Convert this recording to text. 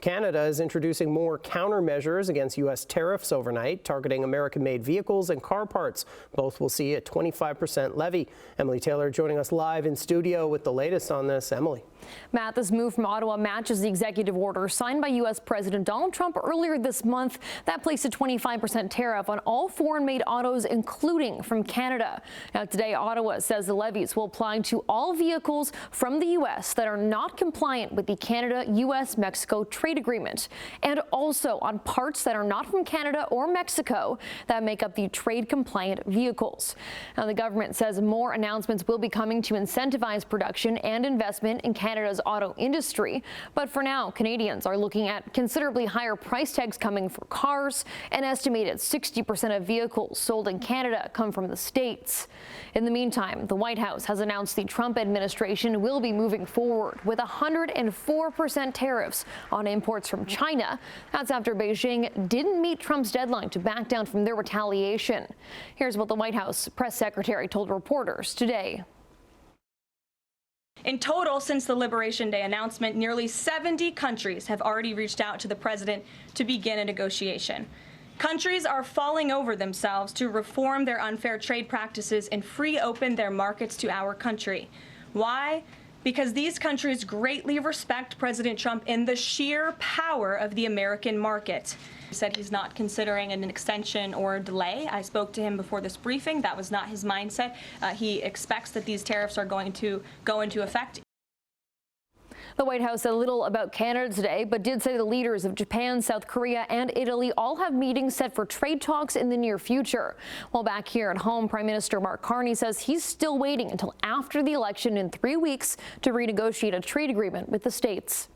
Canada is introducing more countermeasures against U.S. tariffs overnight, targeting American-made vehicles and car parts. Both will see a 25% levy. Emily Taylor joining us live in studio with the latest on this. Emily. Matt, this move from Ottawa matches the executive order signed by U.S. President Donald Trump earlier this month that placed a 25% tariff on all foreign-made autos, including from Canada. Now, today, Ottawa says the levies will apply to all vehicles from the U.S. that are not compliant with the Canada-U.S.-Mexico trade agreement, and also on parts that are not from Canada or Mexico that make up the trade-compliant vehicles. Now, the government says more announcements will be coming to incentivize production and investment in Canada's auto industry. But for now, Canadians are looking at considerably higher price tags coming for cars. An estimated 60% of vehicles sold in Canada come from the States. In the meantime, the White House has announced the Trump administration will be moving forward with 104% tariffs on imports from China. That's after Beijing didn't meet Trump's deadline to back down from their retaliation. Here's what the White House press secretary told reporters today. In total, since the Liberation Day announcement, nearly 70 countries have already reached out to the president to begin a negotiation. Countries are falling over themselves to reform their unfair trade practices and free open their markets to our country. Why? Because these countries greatly respect President Trump in the sheer power of the American market. He said he's not considering an extension or a delay. I spoke to him before this briefing. That was not his mindset. He expects that these tariffs are going to go into effect. The White House said little about Canada today, but did say the leaders of Japan, South Korea, and Italy all have meetings set for trade talks in the near future. While back here at home, Prime Minister Carney says he's still waiting until after the election in 3 weeks to renegotiate a trade agreement with the states.